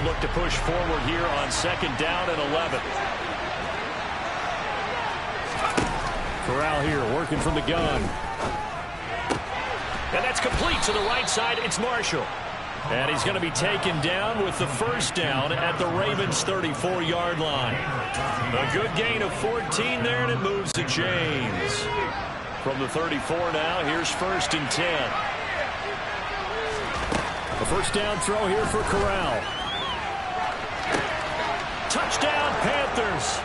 look to push forward here on 2nd down and 11. Corral here working from the gun. And that's complete to the right side. It's Marshall. And he's going to be taken down with the 1st down at the Ravens' 34-yard line. A good gain of 14 there, and it moves to James. From the 34 now, here's 1st and 10. A 1st down throw here for Corral. Touchdown, Panthers.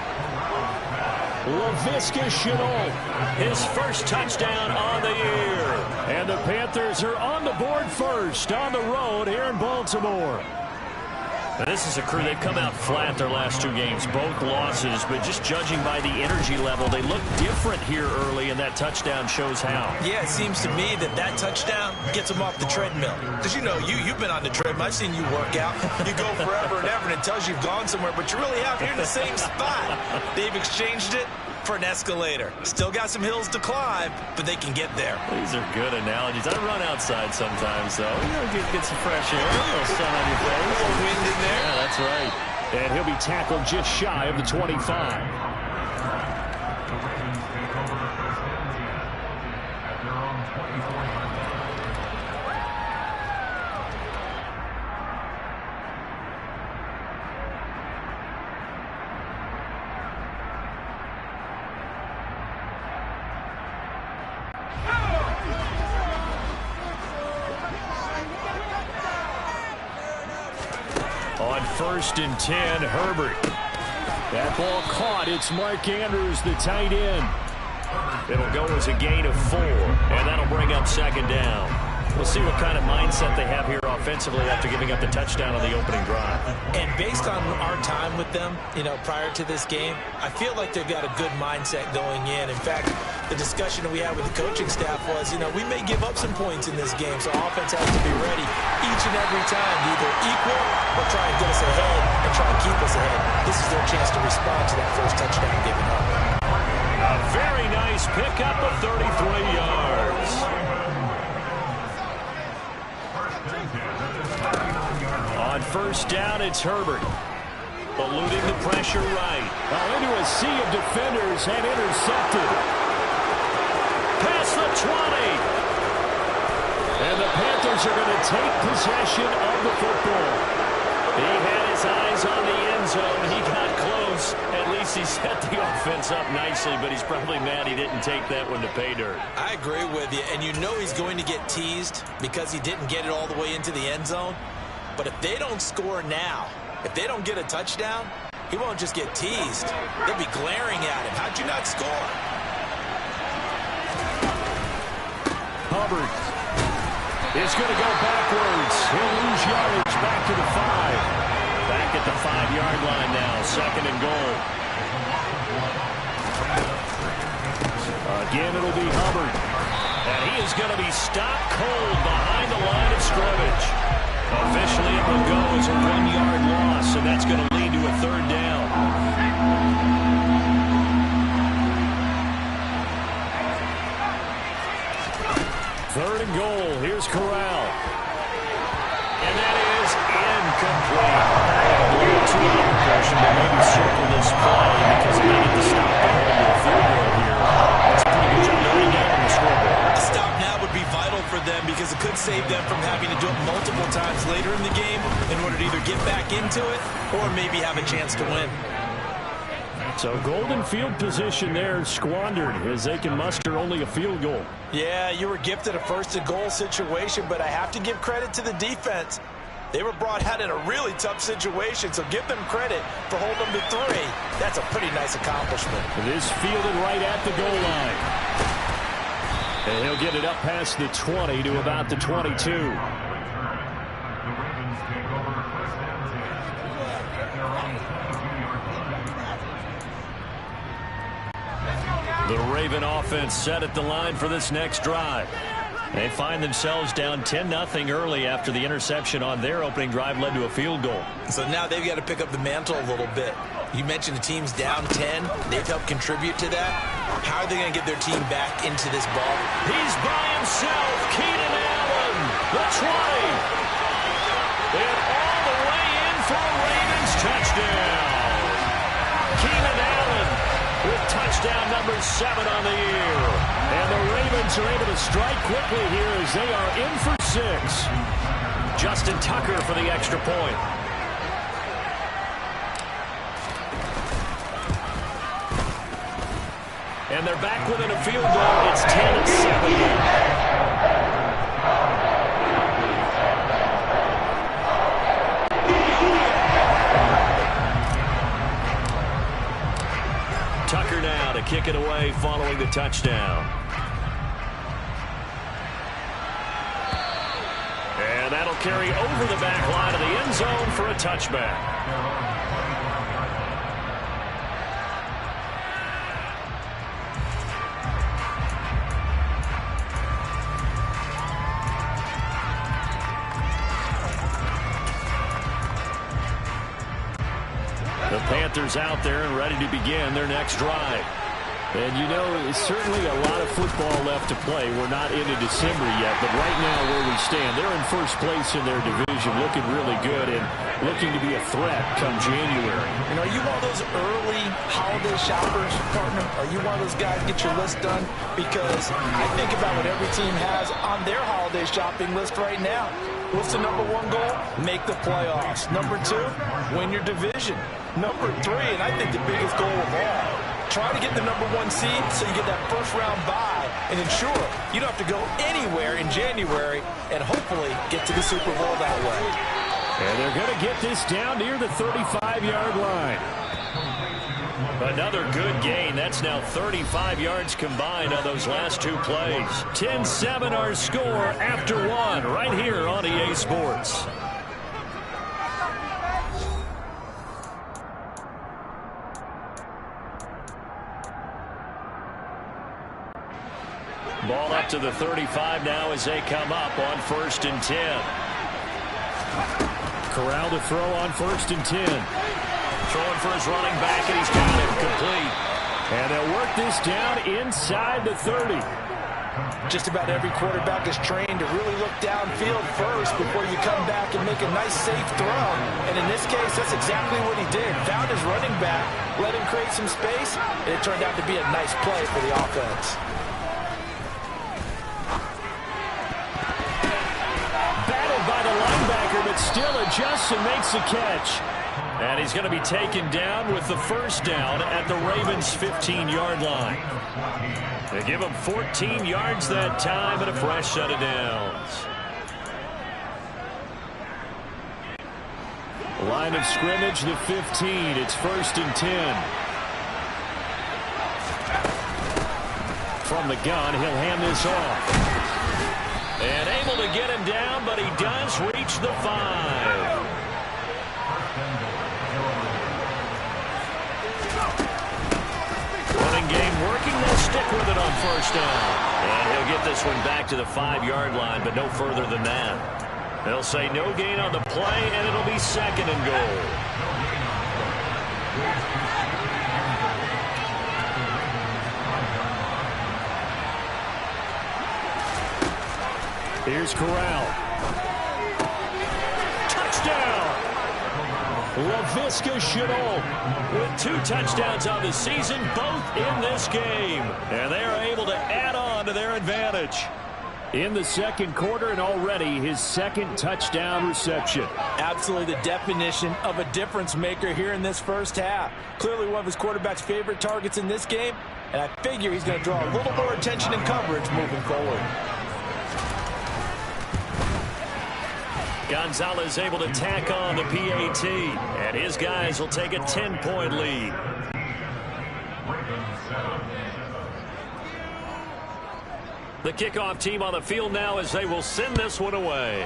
Laviska Shenault, his 1st touchdown on the year. And the Panthers are on the board first on the road here in Baltimore. Now, this is a crew, they've come out flat their last 2 games, both losses, but just judging by the energy level, they look different here early, and that touchdown shows how. Yeah, it seems to me that touchdown gets them off the treadmill. Because, you know, you've been on the treadmill. I've seen you work out. You go forever and ever, and it tells you you've gone somewhere, but you really have. You're in the same spot. They've exchanged it for an escalator. Still got some hills to climb, but they can get there. These are good analogies. I run outside sometimes, though. You know, get some fresh air, a little sun on your face. A little wind in there. Yeah, that's right. And he'll be tackled just shy of the 25. On 1st and 10, Herbert. That ball caught. It's Mark Andrews, the tight end. It'll go as a gain of 4, and that'll bring up 2nd down. We'll see what kind of mindset they have here offensively after giving up the touchdown on the opening drive. And based on our time with them, you know, prior to this game, I feel like they've got a good mindset going in. In fact, the discussion that we had with the coaching staff was, you know, we may give up some points in this game, so offense has to be ready each and every time to either equal or try and get us ahead and try and keep us ahead. This is their chance to respond to that first touchdown given up. A very nice pickup of 33 yards. On 1st down, it's Herbert. Eluding the pressure right. Into a sea of defenders and intercepted. Past the 20. And the Panthers are going to take possession of the football. He had his eyes on the end zone. He got close. At least he set the offense up nicely, but he's probably mad he didn't take that one to pay dirt. I agree with you, and you know he's going to get teased because he didn't get it all the way into the end zone. But if they don't score now, if they don't get a touchdown, he won't just get teased. They'll be glaring at him. How'd you not score? Hubbard is going to go backwards. He'll lose yardage back to the 5. Back at the 5-yard line now. 2nd and goal. Again, it'll be Hubbard. And he is going to be stopped cold behind the line of scrimmage. Officially, it will go as a 1-yard loss, and that's going to lead to a 3rd down. 3rd and goal. Here's Corral. And that is incomplete. A little too out of proportion, but maybe circle this play because they needed to stop the hold of the field goal here. That's a pretty good job knowing that on the scoreboard. A stop now would be vital for them because it could save them from having to do it multiple times later in the game in order to either get back into it or maybe have a chance to win. So golden field position there squandered as they can muster only a field goal. Yeah, you were gifted a 1st and goal situation, but I have to give credit to the defense. They were brought out in a really tough situation, so give them credit for holding them to 3. That's a pretty nice accomplishment. This fielded right at the goal line. And he'll get it up past the 20 to about the 22. The Raven offense set at the line for this next drive. They find themselves down 10-0 early after the interception on their opening drive led to a field goal. So now they've got to pick up the mantle a little bit. You mentioned the team's down 10. They've helped contribute to that. How are they going to get their team back into this ball? He's by himself. Keenan Allen, the 20. And all the way in for a touchdown number 7 on the year. And the Ravens are able to strike quickly here as they are in for 6. Justin Tucker for the extra point. And they're back within a field goal. It's 10-7 now. Tucker now to kick it away following the touchdown. And that'll carry over the back line of the end zone for a touchback. The Panthers out there and ready to begin their next drive. And you know, it's certainly a lot of football left to play. We're not into December yet, but right now where we stand, they're in first place in their division, looking really good and looking to be a threat come January. And are you one of those early holiday shoppers, partner? Are you one of those guys get your list done? Because I think about what every team has on their holiday shopping list right now. What's the number 1 goal? Make the playoffs. Number 2, win your division. Number 3, and I think the biggest goal of all, try to get the number 1 seed so you get that first-round bye and ensure you don't have to go anywhere in January and hopefully get to the Super Bowl that way. And they're going to get this down near the 35-yard line. Another good gain. That's now 35 yards combined on those last 2 plays. 10-7 our score after 1 right here on EA Sports. Ball up to the 35 now as they come up on 1st and 10. Corral to throw on 1st and 10. Throwing for his running back, and he's got it complete. And they'll work this down inside the 30. Just about every quarterback is trained to really look downfield first before you come back and make a nice, safe throw. And in this case, that's exactly what he did. Found his running back, let him create some space, and it turned out to be a nice play for the offense. Battled by the linebacker, but still adjusts and makes the catch. And he's going to be taken down with the first down at the Ravens' 15-yard line. They give him 14 yards that time and a fresh set of downs. Line of scrimmage, the 15. It's 1st and 10. From the gun, he'll hand this off. And able to get him down, but he does reach the 5. Running game working. They'll stick with it on 1st down. And he'll get this one back to the 5-yard line, but no further than that. They'll say no gain on the play, and it'll be 2nd and goal. Here's Corral. Touchdown! LaVisca Chenault with 2 touchdowns on the season, both in this game. And they are able to add on to their advantage. In the 2nd quarter, and already his 2nd touchdown reception. Absolutely the definition of a difference maker here in this first half. Clearly one of his quarterback's favorite targets in this game, and I figure he's going to draw a little more attention and coverage moving forward. Gonzalez able to tack on the PAT, and his guys will take a 10-point lead. The kickoff team on the field now as they will send this one away.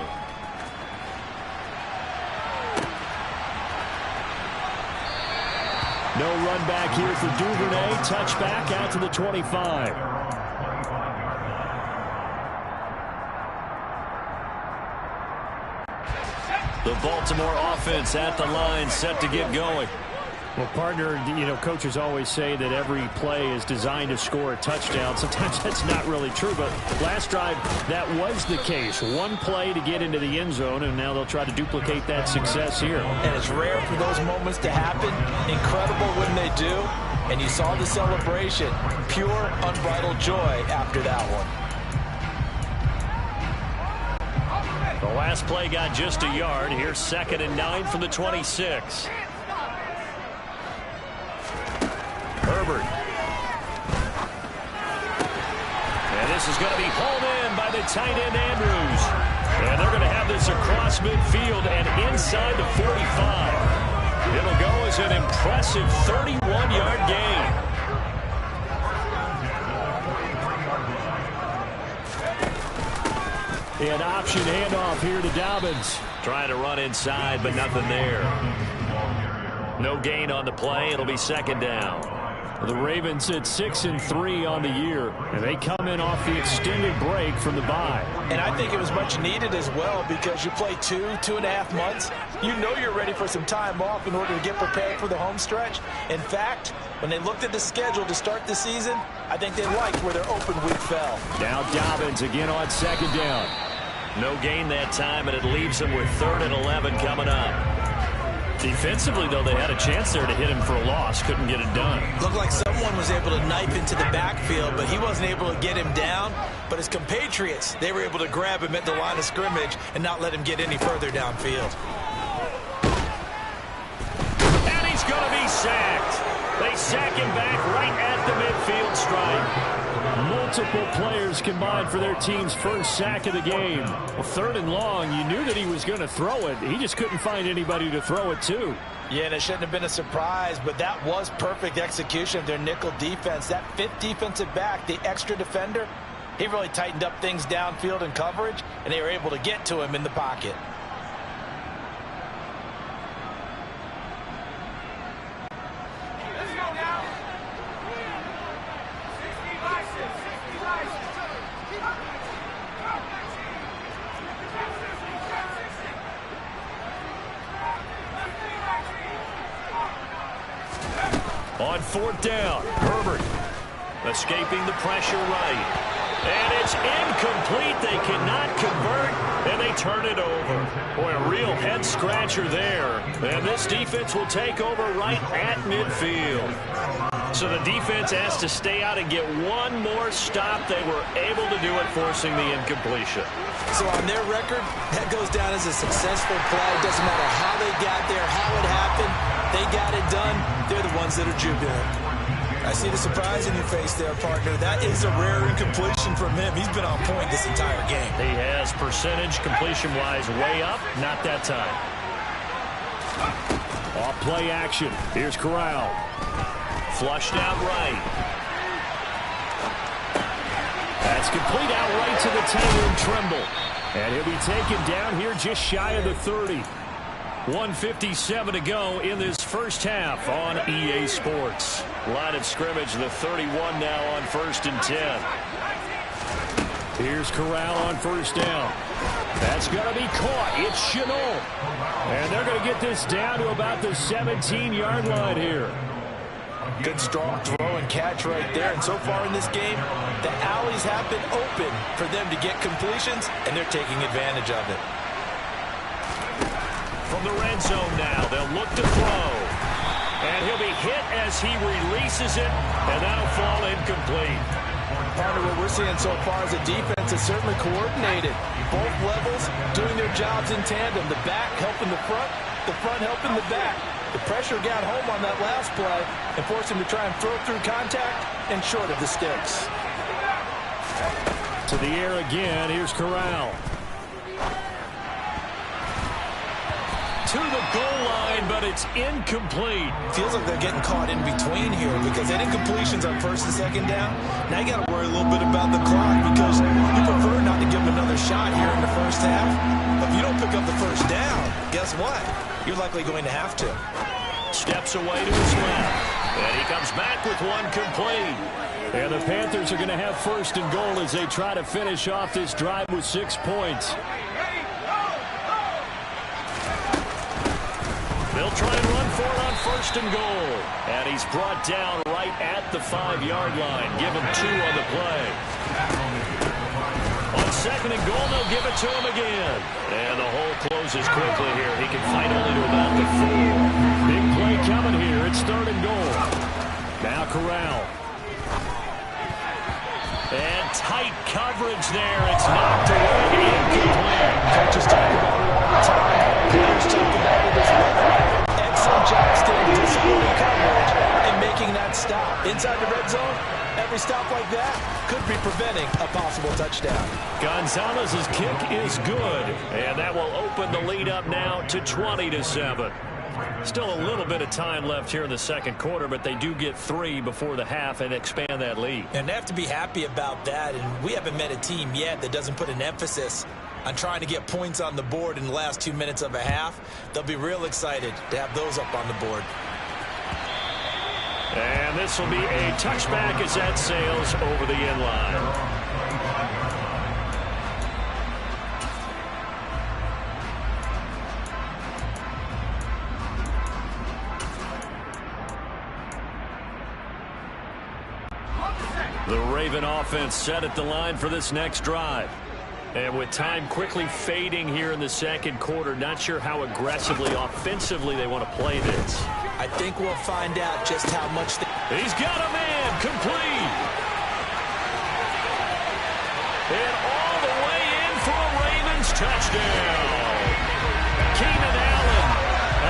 No run back here for Duvernay. Touchback out to the 25. The Baltimore offense at the line, set to get going. Well, partner, you know, coaches always say that every play is designed to score a touchdown. Sometimes that's not really true, but last drive, that was the case. One play to get into the end zone, and now they'll try to duplicate that success here. And it's rare for those moments to happen. Incredible when they do. And you saw the celebration. Pure, unbridled joy after that one. The last play got just a yard. Here's 2nd and 9 from the 26. Herbert. And this is going to be hauled in by the tight end Andrews. And they're going to have this across midfield and inside the 45. It'll go as an impressive 31-yard gain. An option handoff here to Dobbins. Trying to run inside, but nothing there. No gain on the play. It'll be 2nd down. The Ravens at 6-3 on the year, and they come in off the extended break from the bye. And I think it was much needed as well because you play 2.5 months. You know you're ready for some time off in order to get prepared for the home stretch. In fact, when they looked at the schedule to start the season, I think they liked where their open week fell. Now Dobbins again on 2nd down. No gain that time, and it leaves them with 3rd and 11 coming up. Defensively, though, they had a chance there to hit him for a loss. Couldn't get it done. Looked like someone was able to knife into the backfield, but he wasn't able to get him down. But his compatriots, they were able to grab him at the line of scrimmage and not let him get any further downfield. And he's going to be sacked. They sack him back right at the midfield stripe. Multiple players combined for their team's first sack of the game. Well, 3rd and long, you knew that he was going to throw it. He just couldn't find anybody to throw it to. Yeah, and it shouldn't have been a surprise, but that was perfect execution of their nickel defense. That 5th defensive back, the extra defender, he really tightened up things downfield in coverage, and they were able to get to him in the pocket. On 4th down, Herbert escaping the pressure right. And it's incomplete. They cannot convert, and they turn it over. Boy, a real head-scratcher there. And this defense will take over right at midfield. So the defense has to stay out and get one more stop. They were able to do it, forcing the incompletion. So on their record, that goes down as a successful play. Doesn't matter how they got there, how it happened. They got it done. They're the ones that are jubilant. I see the surprise in your face there, partner. That is a rare incompletion from him. He's been on point this entire game. He has percentage completion-wise way up. Not that time. Off play action. Here's Corral. Flushed out right. That's complete out right to the Taylor and Trimble. And he'll be taken down here just shy of the 30. 1:57 to go in this first half on EA Sports. Line of scrimmage, the 31 now on 1st and 10. Here's Corral on 1st down. That's going to be caught. It's Chenault. And they're going to get this down to about the 17-yard line here. Good strong throw and catch right there. And so far in this game, the alleys have been open for them to get completions, and they're taking advantage of it. From the red zone now, they'll look to throw. And he'll be hit as he releases it, and that'll fall incomplete. Part of what we're seeing so far as a defense is certainly coordinated. Both levels doing their jobs in tandem. The back helping the front helping the back. The pressure got home on that last play and forced him to try and throw through contact and short of the sticks. To the air again, here's Corral. To the goal line, but it's incomplete. Feels like they're getting caught in between here because they did incompletions on 1st and 2nd down. Now you got to worry a little bit about the clock because you prefer not to give them another shot here in the first half. But if you don't pick up the 1st down, guess what? You're likely going to have to. Steps away to his left. And he comes back with one complete. And the Panthers are going to have 1st and goal as they try to finish off this drive with 6 points. They'll try and run for it on 1st and goal. And he's brought down right at the 5-yard line. Give him 2 on the play. On 2nd and goal, they'll give it to him again. And the hole closes quickly here. He can fight only to about the 4. Big play coming here. It's 3rd and goal. Now Corral. And tight coverage there. It's knocked away. Incomplete. Coaches talk about it all the time. Players talk about it as well. Excellent job staying disciplined coverage and making that stop. Inside the red zone, every stop like that could be preventing a possible touchdown. Gonzalez's kick is good. And that will open the lead up now to 20-7. Still a little bit of time left here in the 2nd quarter, but they do get 3 before the half and expand that lead. And they have to be happy about that. And we haven't met a team yet that doesn't put an emphasis on trying to get points on the board in the last 2 minutes of a half. They'll be real excited to have those up on the board. And this will be a touchback as that sails over the end line. The Raven offense set at the line for this next drive. And with time quickly fading here in the 2nd quarter, not sure how aggressively, offensively they want to play this. I think we'll find out just how much He's got a man complete. And all the way in for a Ravens touchdown. Keenan Allen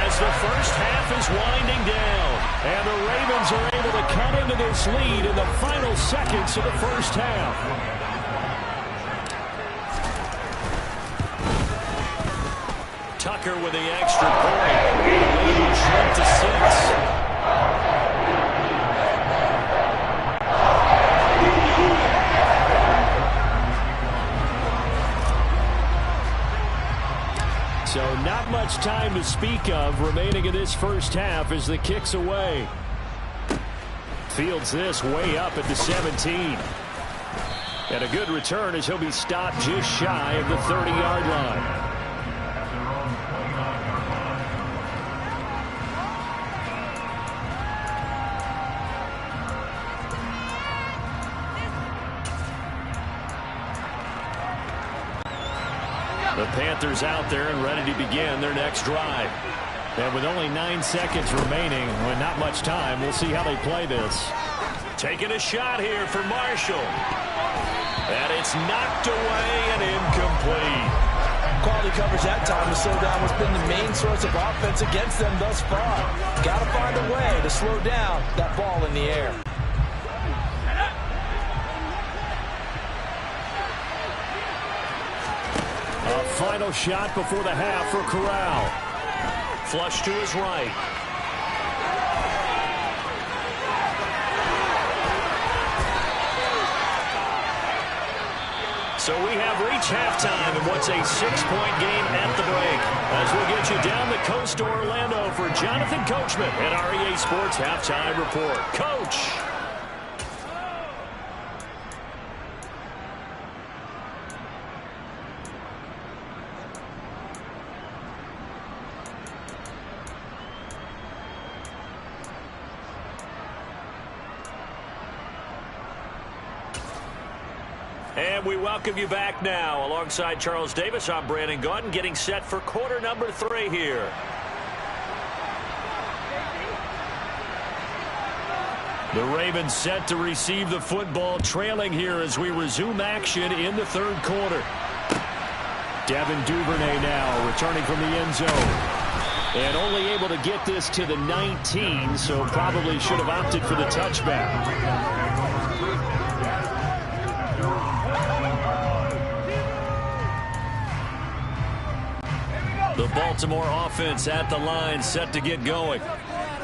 as the first half is winding down. And the Ravens are able to cut into this lead in the final seconds of the first half. Tucker with the extra point. Ravens shrunk to 6. So not much time to speak of remaining in this first half as the kick's away. Fields this way up at the 17. And a good return as he'll be stopped just shy of the 30-yard line. The Panthers out there and ready to begin their next drive. And with only 9 seconds remaining, with not much time, we'll see how they play this. Taking a shot here for Marshall. And it's knocked away and incomplete. quality coverage that time to slow down what's been the main source of offense against them thus far. Got to find a way to slow down that ball in the air. A final shot before the half for Corral. Flush to his right. So we have reached halftime in what's a 6-point game at the break. As we'll get you down the coast to Orlando for Jonathan Coachman at our EA Sports Halftime Report. Coach. And we welcome you back now. Alongside Charles Davis, I'm Brandon Gaudin, getting set for quarter number 3 here. The Ravens set to receive the football, trailing here as we resume action in the third quarter. Devin Duvernay now returning from the end zone. And only able to get this to the 19, so probably should have opted for the touchback. The Baltimore offense at the line, set to get going.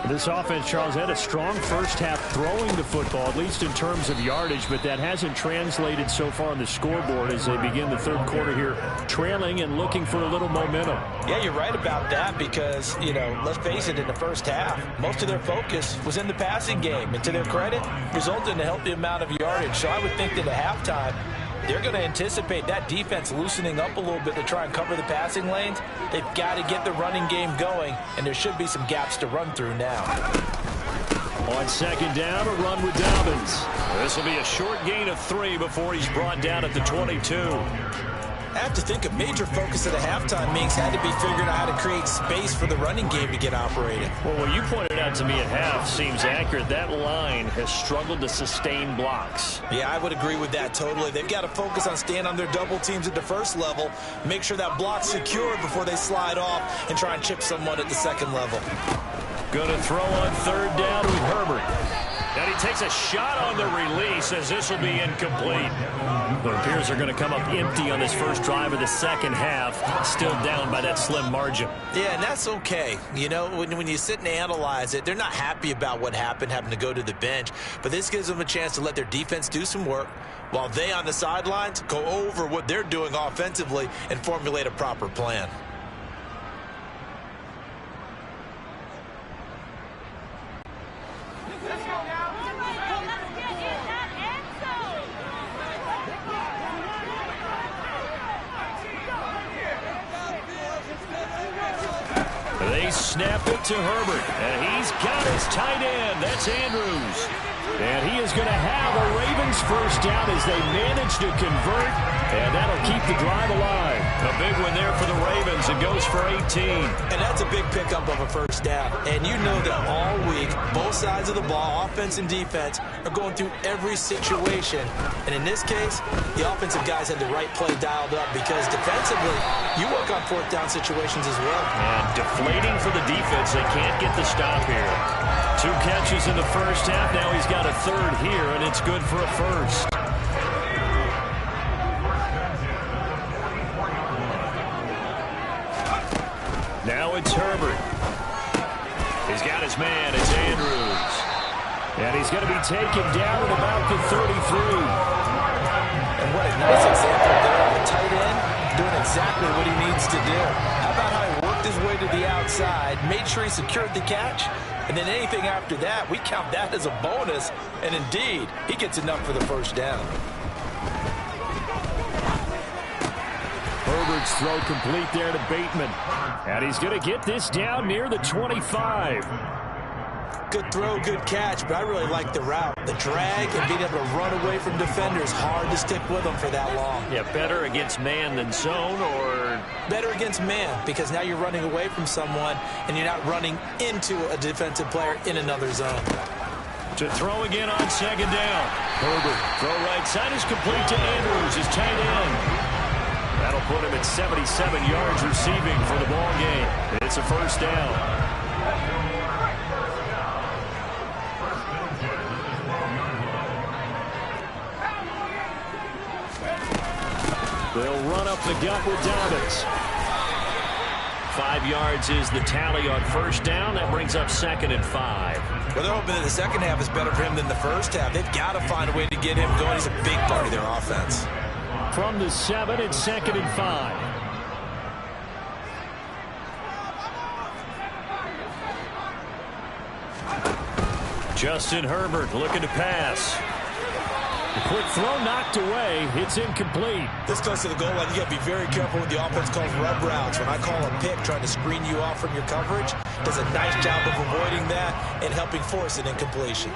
This offense, Charles, had a strong first half throwing the football, at least in terms of yardage, but that hasn't translated so far on the scoreboard as they begin the third quarter here, trailing and looking for a little momentum. Yeah, you're right about that because, you know, let's face it, in the first half, most of their focus was in the passing game. And to their credit, resulted in a healthy amount of yardage. So I would think that at halftime, they're going to anticipate that defense loosening up a little bit to try and cover the passing lanes. They've got to get the running game going, and there should be some gaps to run through now. On second down, a run with Dobbins. This will be a short gain of 3 before he's brought down at the 22. I have to think a major focus at the halftime meetings had to be figuring out how to create space for the running game to get operating. Well, what you pointed out to me at half seems accurate. That line has struggled to sustain blocks. Yeah, I would agree with that totally. They've got to focus on staying on their double teams at the first level, make sure that block's secure before they slide off and try and chip someone at the second level. Going to throw on third down with Herbert. And he takes a shot on the release as this will be incomplete. It appears they're going to come up empty on this first drive of the second half, still down by that slim margin. Yeah, and that's okay. You know, when you sit and analyze it, they're not happy about what happened, having to go to the bench. But this gives them a chance to let their defense do some work while they on the sidelines go over what they're doing offensively and formulate a proper plan. They snap it to Herbert, and he's got his tight end. That's Andrews. And he is going to have a Ravens first down as they manage to convert, and that'll keep the drive alive. A big one there for the Ravens. It goes for 18. And that's a big pickup of a first down. And you know that all week, both sides of the ball, offense and defense, are going through every situation. And in this case, the offensive guys had the right play dialed up because defensively, you work on fourth down situations as well. And deflating for the defense. They can't get the stop here. 2 catches in the first half. Now he's got a third here, and it's good for a first. Now it's Herbert. He's got his man. It's Andrews. And he's going to be taken down at about the 33. And what a nice example there of a tight end doing exactly what he needs to do. How about how he worked his way to the outside, made sure he secured the catch, and then anything after that, we count that as a bonus. And indeed, he gets enough for the first down. Herbert's throw complete there to Bateman. And he's going to get this down near the 25. Good throw, good catch, but I really like the route. The drag and being able to run away from defenders, hard to stick with them for that long. Yeah, better against man than zone, or? Better against man, because now you're running away from someone and you're not running into a defensive player in another zone. To throw again on second down. Herbert, throw right side is complete to Andrews, his tight end. That'll put him at 77 yards receiving for the ball game. It's a first down. They'll run up the gut with Dobbins. 5 yards is the tally on first down. That brings up 2nd and 5. Well, they're hoping that the second half is better for him than the first half. They've got to find a way to get him going. He's a big part of their offense. From the 7, it's 2nd and 5. Justin Herbert looking to pass. The quick throw knocked away. It's incomplete. This goes to the goal line. You got to be very careful with the offense calls rub routes. When I call a pick trying to screen you off from your coverage, does a nice job of avoiding that and helping force an incompletion.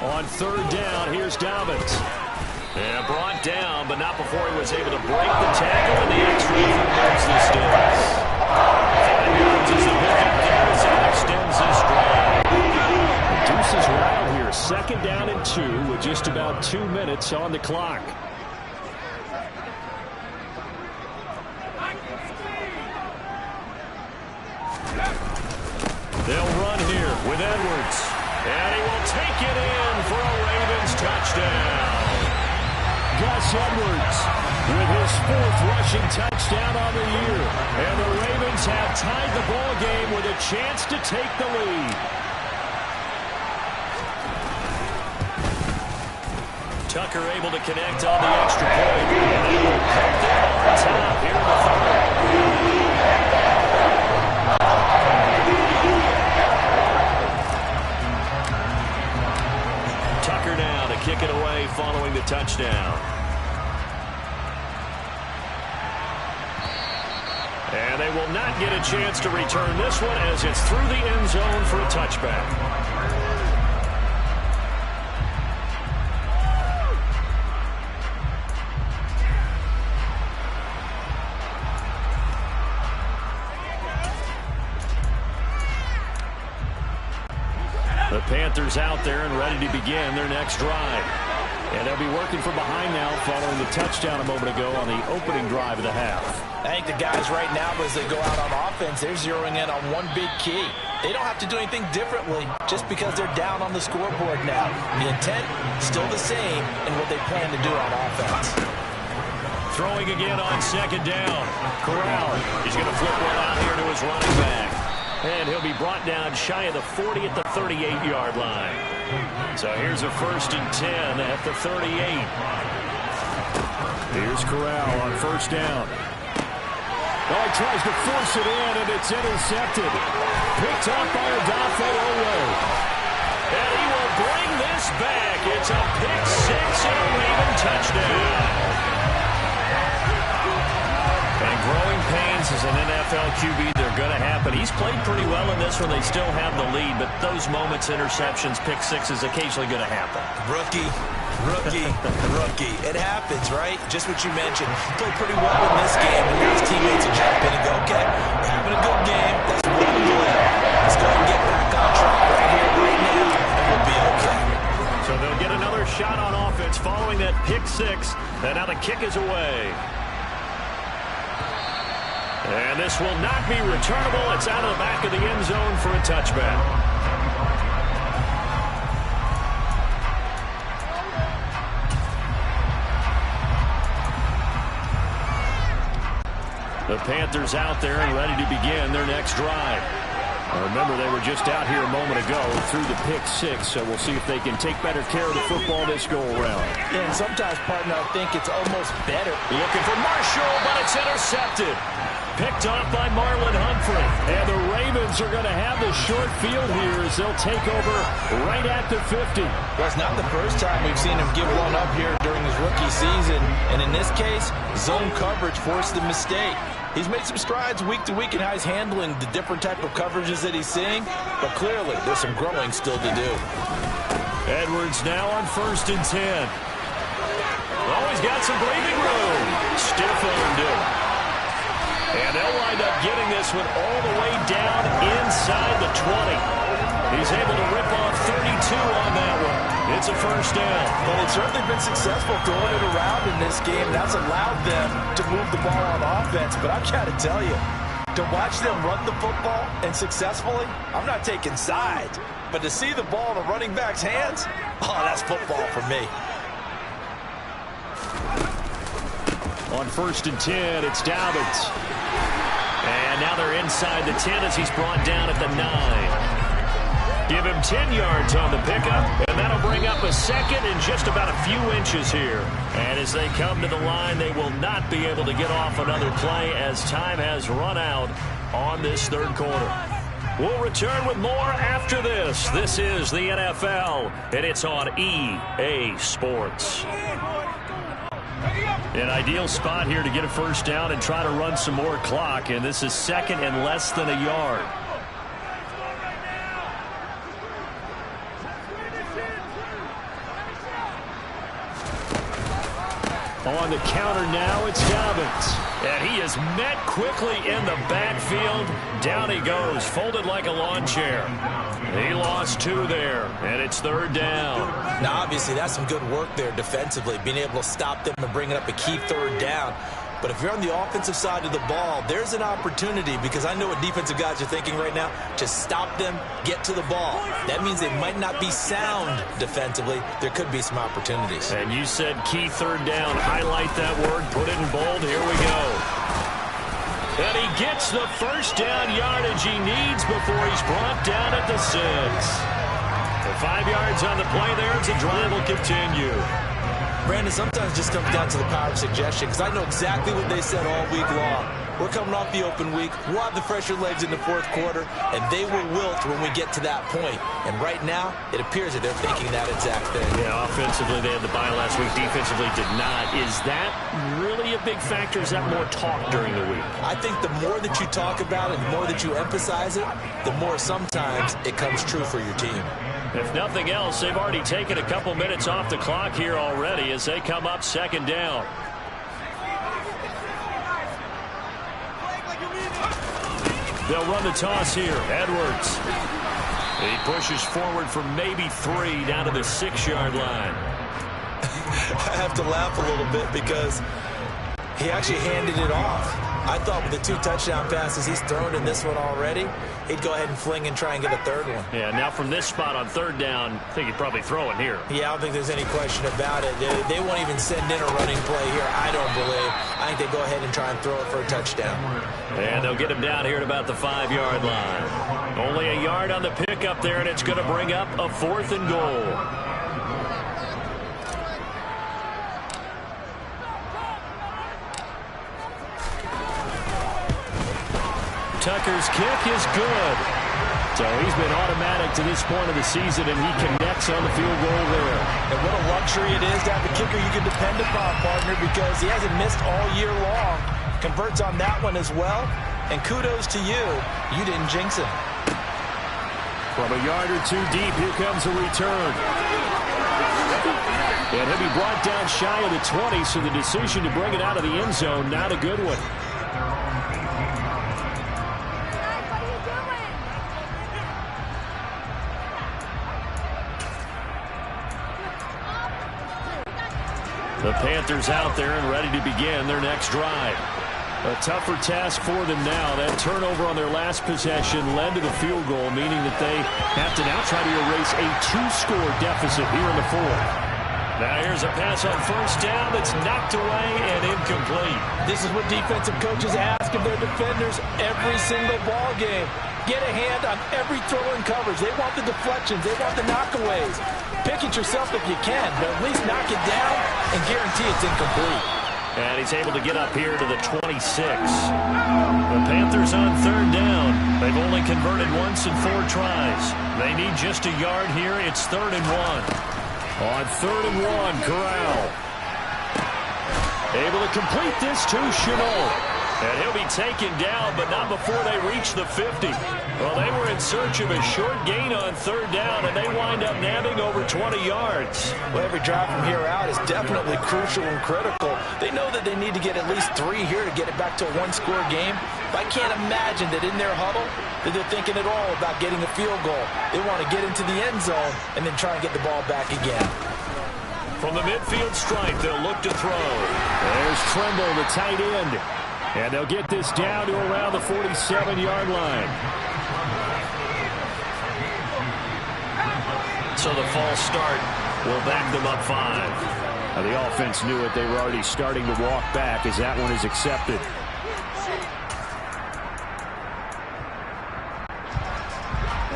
On third down, here's Dobbins. And brought down, but not before he was able to break the tackle, and the X-Factor moves this down. 5 yards is the pickup there as he extends this drive. Reduces route here. 2nd down and 2 with just about 2 minutes on the clock. They'll run here with Edwards. And he will take it in for a Ravens touchdown. Gus Edwards with his 4th rushing touchdown on the year. And the Ravens have tied the ball game with a chance to take the lead. Tucker able to connect on the extra point. And they will put them on top here in the 3rd. following the touchdown. And they will not get a chance to return this one as it's through the end zone for a touchback. The Panthers out there and ready to begin their next drive. And they'll be working from behind now following the touchdown a moment ago on the opening drive of the half. I think the guys right now, as they go out on offense, they're zeroing in on one big key. They don't have to do anything differently just because they're down on the scoreboard now. The intent still the same in what they plan to do on offense. Throwing again on second down. Corral. He's going to flip one out here to his running back. And he'll be brought down shy of the 40 at the 38-yard line. So here's a 1st and 10 at the 38. Here's Corral on 1st down. Oh, he tries to force it in, and it's intercepted. Picked up by Odafe Oweh. And he will bring this back. It's a pick six and a Raven touchdown. And growing pains as an NFL QB, they're going to happen. He's played pretty well in this one. They still have the lead, but those moments, interceptions, pick sixes, occasionally going to happen. Rookie. It happens, right? Just what you mentioned. Played pretty well in this game, and his teammates will jump in and go, okay, we're having a good game. That's what we're doing. Let's go ahead and get back on track right here, right now, and we'll be okay. So they'll get another shot on offense following that pick six, and now the kick is away. And this will not be returnable. It's out of the back of the end zone for a touchback. The Panthers out there and ready to begin their next drive. Now remember, they were just out here a moment ago through the pick six, so we'll see if they can take better care of the football this go-around. Yeah, and sometimes, partner, I think it's almost better. Looking for Marshall, but it's intercepted. Picked off by Marlon Humphrey. And the Ravens are going to have the short field here as they'll take over right at the 50. Well, it's not the first time we've seen him give one up here during his rookie season. And in this case, zone coverage forced the mistake. He's made some strides week to week in how he's handling the different type of coverages that he's seeing. But clearly, there's some growing still to do. Edwards now on 1st and 10. Oh, he's got some breathing room. Stiff-armed it. And they'll wind up getting this one all the way down inside the 20. He's able to rip off 32 on that one. It's a 1st down. Well, they've certainly been successful throwing it around in this game. That's allowed them to move the ball on offense. But I've got to tell you, to watch them run the football and successfully, I'm not taking sides. But to see the ball in a running back's hands, oh, that's football for me. On 1st and 10, it's Dobbins. And now they're inside the 10 as he's brought down at the 9. Give him 10 yards on the pickup, and that'll bring up a second and just about a few inches here. And as they come to the line, they will not be able to get off another play as time has run out on this 3rd quarter. We'll return with more after this. This is the NFL, and it's on EA Sports. An ideal spot here to get a 1st down and try to run some more clock, and this is 2nd and less than a yard. On the counter now, it's Dobbins. And he is met quickly in the backfield. Down he goes, folded like a lawn chair. He lost 2 there, and it's 3rd down. Now, obviously, that's some good work there defensively, being able to stop them and bringing up a key 3rd down. But if you're on the offensive side of the ball, there's an opportunity, because I know what defensive guys are thinking right now, to stop them, get to the ball. That means they might not be sound defensively. There could be some opportunities. And you said key 3rd down. Highlight that word. Put it in bold. Here we go. And he gets the 1st down yardage he needs before he's brought down at the 6. The 5 yards on the play there as the drive will continue. Brandon, sometimes it just comes down to the power of suggestion, because I know exactly what they said all week long. We're coming off the open week. We'll have the fresher legs in the fourth quarter, and they will wilt when we get to that point. And right now, it appears that they're thinking that exact thing. Yeah, offensively, they had the bye last week. Defensively, did not. Is that really a big factor? Is that more talk during the week? I think the more that you talk about it, the more that you emphasize it, the more sometimes it comes true for your team. If nothing else, they've already taken a couple minutes off the clock here already as they come up second down. They'll run the toss here. Edwards. He pushes forward for maybe 3 down to the 6-yard line. I have to laugh a little bit because he actually handed it off. I thought with the 2 touchdown passes he's thrown in this one already, he'd go ahead and fling and try and get a third one. Yeah, now from this spot on third down, I think he'd probably throw it here. Yeah, I don't think there's any question about it. They won't even send in a running play here, I don't believe. I think they go ahead and try and throw it for a touchdown. And they'll get him down here at about the 5-yard line. Only a yard on the pickup there, and it's going to bring up a 4th and goal. Tucker's kick is good. So he's been automatic to this point of the season, and he connects on the field goal there. And what a luxury it is to have a kicker you can depend upon, partner, because he hasn't missed all year long. Converts on that one as well. And kudos to you. You didn't jinx him. From a yard or 2 deep, here comes a return. And he'll be brought down shy of the 20, so the decision to bring it out of the end zone, not a good one. The Panthers out there and ready to begin their next drive. A tougher task for them now. That turnover on their last possession led to the field goal, meaning that they have to now try to erase a 2-score deficit here in the 4th. Now here's a pass on first down that's knocked away and incomplete. This is what defensive coaches ask of their defenders every single ball game. Get a hand on every throw in coverage. They want the deflections. They want the knockaways. Pick it yourself if you can, but at least knock it down and guarantee it's incomplete. And he's able to get up here to the 26. The Panthers on third down. They've only converted once in 4 tries. They need just a yard here. It's 3rd and 1. On 3rd and 1, Corral. Able to complete this to Chenault. And he'll be taken down, but not before they reach the 50. Well, they were in search of a short gain on third down, and they wind up nabbing over 20 yards. Well, every drive from here out is definitely crucial and critical. They know that they need to get at least 3 here to get it back to a 1-score game. But I can't imagine that in their huddle that they're thinking at all about getting a field goal. They want to get into the end zone and then try and get the ball back again. From the midfield stripe, they'll look to throw. There's Trimble, the tight end. And they'll get this down to around the 47-yard line. So the false start will back them up 5. Now the offense knew it. They were already starting to walk back as that one is accepted.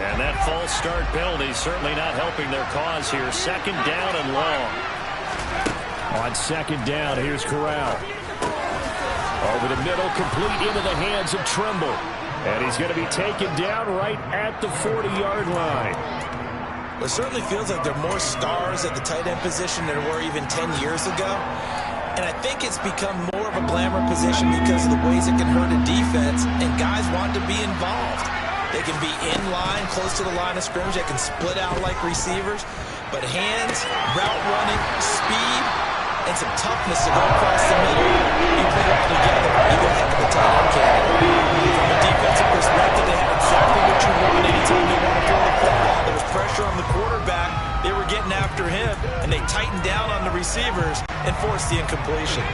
And that false start penalty certainly not helping their cause here. 2nd down and long. On 2nd down, here's Corral. Over the middle, complete into the hands of Trimble. And he's going to be taken down right at the 40-yard line. It certainly feels like there are more stars at the tight end position than there were even 10 years ago. And I think it's become more of a glamour position because of the ways it can hurt a defense, and guys want to be involved. They can be in line, close to the line of scrimmage. They can split out like receivers. But hands, route running, speed, and some toughness to go across the middle. You put it all together, you go heck of a tight end candidate. From a defensive perspective, they had exactly what you want anytime they want to throw the football. There was pressure on the quarterback. They were getting after him, and they tightened down on the receivers and forced the incompletion.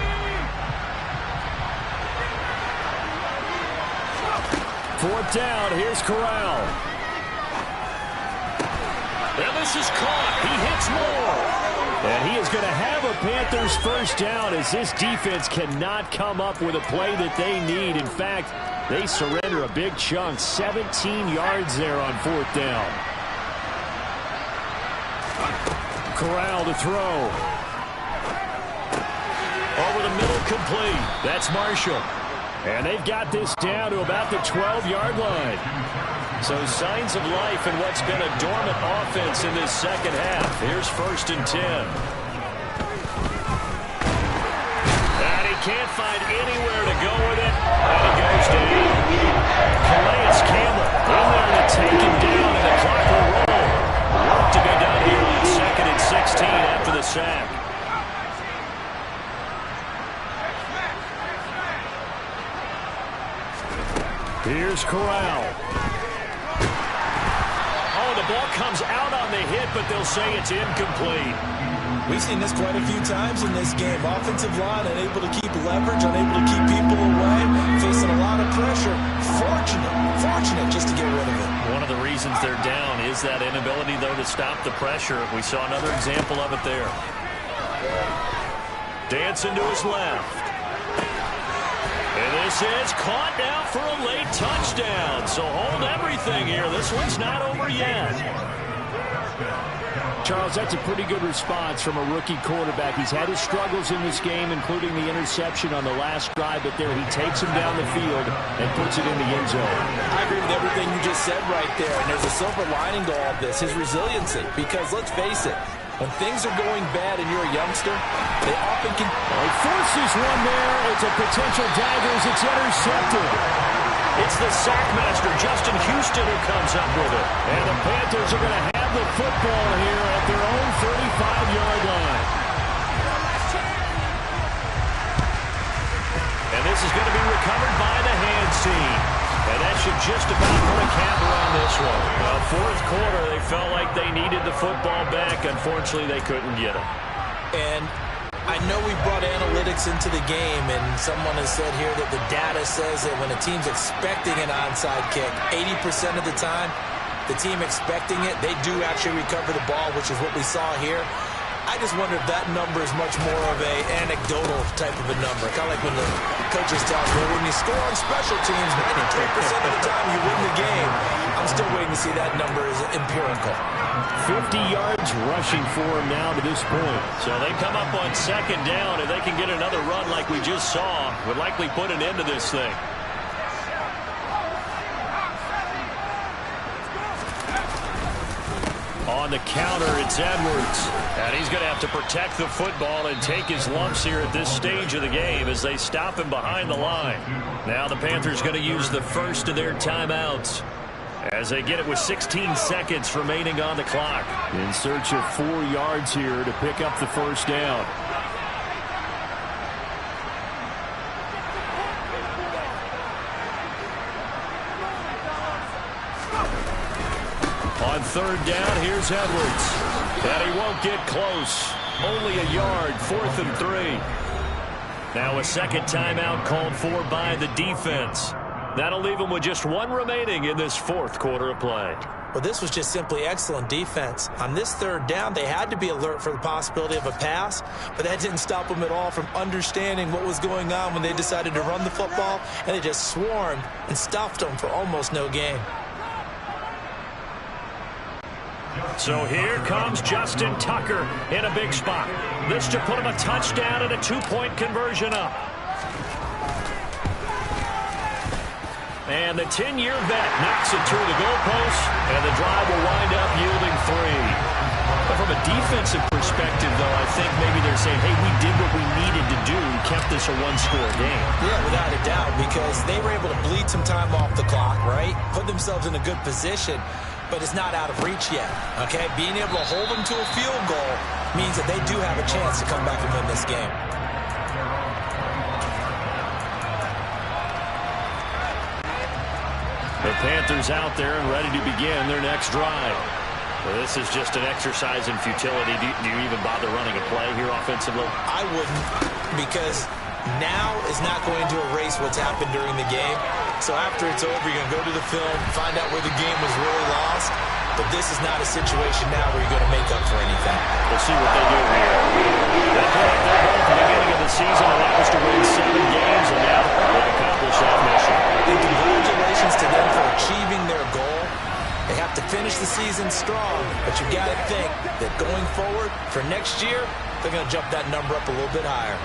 Fourth down, here's Corral. And this is caught. He hits more. And he is going to have a Panthers first down as this defense cannot come up with a play that they need. In fact, they surrender a big chunk. 17 yards there on 4th down. Corral to throw. Over the middle, complete. That's Marshall. And they've got this down to about the 12-yard line. So signs of life in what's been a dormant offense in this second half. Here's 1st and 10. And he can't find anywhere to go with it. And he goes down. Calais Campbell in there to take him down, and the clock will roll. Work to be done here on 2nd and 16 after the sack. Here's Corral. Oh, the ball comes out on the hit, but they'll say it's incomplete. We've seen this quite a few times in this game. Offensive line unable to keep leverage, unable to keep people away, facing a lot of pressure. Fortunate just to get rid of it. One of the reasons they're down is that inability, though, to stop the pressure. We saw another example of it there. Dancing to his left. And this is caught now for a late touchdown. So hold everything here. This one's not over yet. Charles, that's a pretty good response from a rookie quarterback. He's had his struggles in this game, including the interception on the last drive, but there he takes him down the field and puts it in the end zone. I agree with everything you just said right there, and there's a silver lining to all this, his resiliency, because let's face it, when things are going bad and you're a youngster, they often can... He forces one there. It's a potential dagger as it's intercepted. It's the sackmaster, Justin Houston, who comes up with it. And the Panthers are going to have the football here at their own 35-yard line. And this is going to be recovered by the hands team. And that should just about put a cap around this one. Well, 4th quarter, they felt like they needed the football back. Unfortunately, they couldn't get it. And I know we brought analytics into the game, and someone has said here that the data says that when a team's expecting an onside kick, 80% of the time, the team expecting it, they do actually recover the ball, which is what we saw here. I just wonder if that number is much more of a anecdotal type of a number. Kind of like when the coaches tell us, well, when you score on special teams, 93% of the time you win the game. I'm still waiting to see that number is empirical. 50 yards rushing for him now to this point. So they come up on 2nd down. If they can get another run like we just saw, would likely put an end to this thing. On the counter, it's Edwards. And he's going to have to protect the football and take his lumps here at this stage of the game as they stop him behind the line. Now the Panthers going to use the first of their timeouts as they get it with 16 seconds remaining on the clock. In search of 4 yards here to pick up the 1st down. On 3rd down, here's Edwards. And he won't get close. Only a yard, 4th and 3. Now a second timeout called for by the defense. That'll leave him with just 1 remaining in this 4th quarter of play. Well, this was just simply excellent defense. On this 3rd down, they had to be alert for the possibility of a pass, but that didn't stop them at all from understanding what was going on when they decided to run the football, and they just swarmed and stuffed them for almost no gain. So here comes Justin Tucker in a big spot. This to put him a touchdown and a 2-point conversion up. And the 10-year vet knocks it through the goalpost, and the drive will wind up yielding 3. But from a defensive perspective, though, I think maybe they're saying, hey, we did what we needed to do. We kept this a 1-score game. Yeah, without a doubt, because they were able to bleed some time off the clock, right? Put themselves in a good position, but it's not out of reach yet, okay? Being able to hold them to a field goal means that they do have a chance to come back and win this game. The Panthers out there and ready to begin their next drive. Well, this is just an exercise in futility. Do you even bother running a play here offensively? I wouldn't, because now is not going to erase what's happened during the game. So after it's over, you're going to go to the film, find out where the game was really lost. But this is not a situation now where you're going to make up for anything. We'll see what they do here. They put up their goal at the beginning of the season, allowed us to win 7 games, and now they've accomplished that mission. And congratulations to them for achieving their goal. They have to finish the season strong, but you've got to think that going forward for next year, they're going to jump that number up a little bit higher.